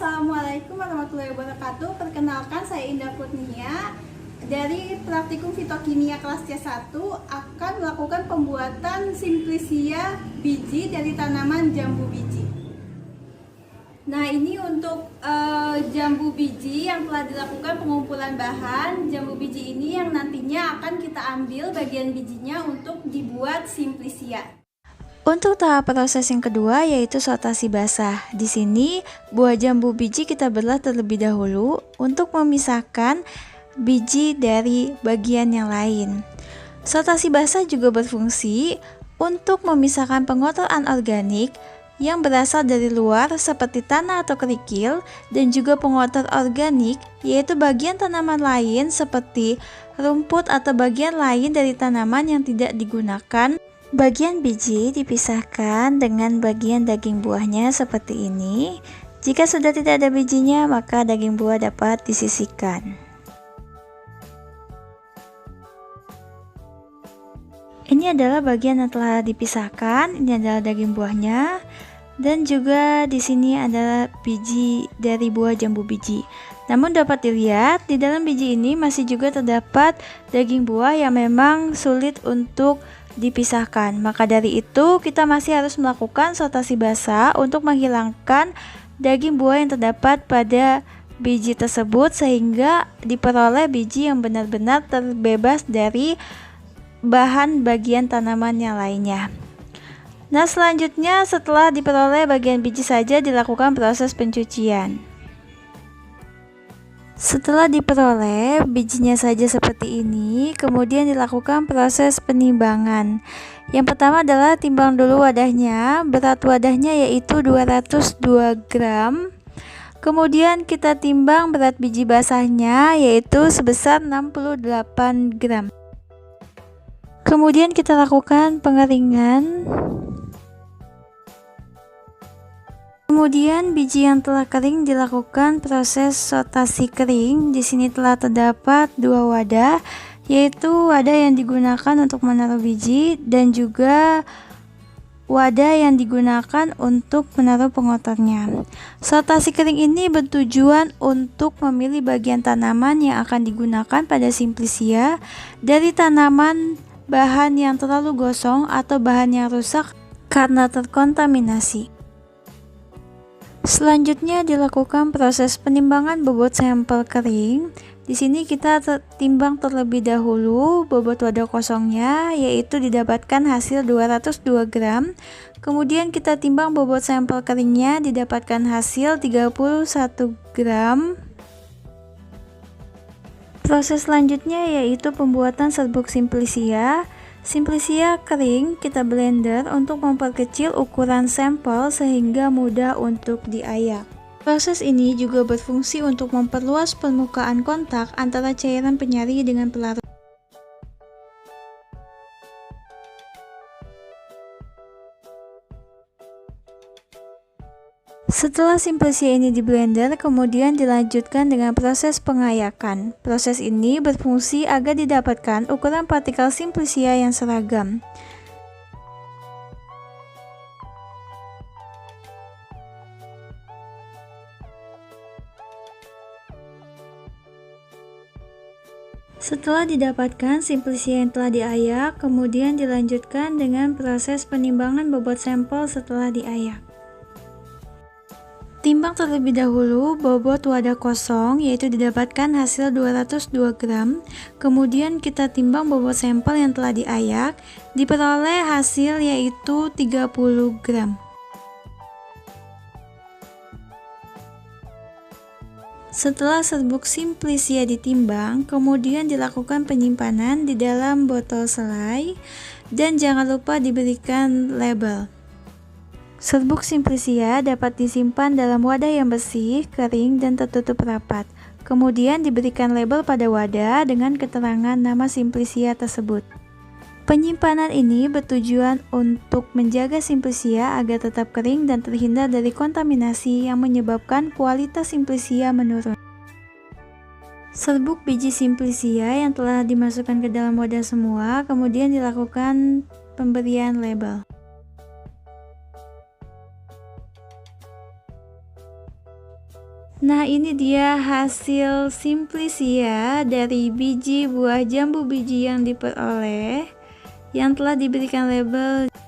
Assalamualaikum warahmatullahi wabarakatuh. Perkenalkan, saya Indah Kurnia dari Praktikum Fitokimia kelas C1 akan melakukan pembuatan simplisia biji dari tanaman jambu biji. Nah, ini untuk jambu biji yang telah dilakukan pengumpulan bahan. Jambu biji ini yang nantinya akan kita ambil bagian bijinya untuk dibuat simplisia. Untuk tahap proses yang kedua yaitu sortasi basah. Di sini buah jambu biji kita belah terlebih dahulu untuk memisahkan biji dari bagian yang lain. Sortasi basah juga berfungsi untuk memisahkan pengotor anorganik yang berasal dari luar seperti tanah atau kerikil, dan juga pengotor organik yaitu bagian tanaman lain seperti rumput atau bagian lain dari tanaman yang tidak digunakan. Bagian biji dipisahkan dengan bagian daging buahnya seperti ini. Jika sudah tidak ada bijinya, maka daging buah dapat disisihkan. Ini adalah bagian yang telah dipisahkan. Ini adalah daging buahnya, dan juga di sini adalah biji dari buah jambu biji. Namun dapat dilihat di dalam biji ini masih juga terdapat daging buah yang memang sulit untuk dipisahkan. Maka dari itu kita masih harus melakukan sortasi basah untuk menghilangkan daging buah yang terdapat pada biji tersebut sehingga diperoleh biji yang benar-benar terbebas dari bahan bagian tanaman yang lainnya. Nah, selanjutnya setelah diperoleh bagian biji saja dilakukan proses pencucian. Setelah diperoleh bijinya saja seperti ini, kemudian dilakukan proses penimbangan. Yang pertama adalah timbang dulu wadahnya. Berat wadahnya yaitu 202 gram. Kemudian kita timbang berat biji basahnya yaitu sebesar 68 gram. Kemudian kita lakukan pengeringan. Kemudian biji yang telah kering dilakukan proses sortasi kering. Di sini telah terdapat dua wadah, yaitu wadah yang digunakan untuk menaruh biji dan juga wadah yang digunakan untuk menaruh pengotornya. Sortasi kering ini bertujuan untuk memilih bagian tanaman yang akan digunakan pada simplisia dari tanaman bahan yang terlalu gosong atau bahan yang rusak karena terkontaminasi. Selanjutnya dilakukan proses penimbangan bobot sampel kering. Di sini kita timbang terlebih dahulu bobot wadah kosongnya, yaitu didapatkan hasil 202 gram. Kemudian kita timbang bobot sampel keringnya, didapatkan hasil 31 gram. Proses selanjutnya yaitu pembuatan serbuk simplisia. Simplisia kering kita blender untuk memperkecil ukuran sampel sehingga mudah untuk diayak. Proses ini juga berfungsi untuk memperluas permukaan kontak antara cairan penyari dengan pelarut. Setelah simplisia ini di blender, kemudian dilanjutkan dengan proses pengayakan. Proses ini berfungsi agar didapatkan ukuran partikel simplisia yang seragam. Setelah didapatkan simplisia yang telah diayak, kemudian dilanjutkan dengan proses penimbangan bobot sampel setelah diayak. Timbang terlebih dahulu bobot wadah kosong, yaitu didapatkan hasil 202 gram. Kemudian kita timbang bobot sampel yang telah diayak, diperoleh hasil yaitu 30 gram. Setelah serbuk simplisia ditimbang, kemudian dilakukan penyimpanan di dalam botol selai dan jangan lupa diberikan label. Serbuk simplisia dapat disimpan dalam wadah yang bersih, kering, dan tertutup rapat. Kemudian diberikan label pada wadah dengan keterangan nama simplisia tersebut. Penyimpanan ini bertujuan untuk menjaga simplisia agar tetap kering dan terhindar dari kontaminasi yang menyebabkan kualitas simplisia menurun. Serbuk biji simplisia yang telah dimasukkan ke dalam wadah semua, kemudian dilakukan pemberian label. Nah, ini dia hasil simplisia dari biji buah jambu biji yang diperoleh yang telah diberikan label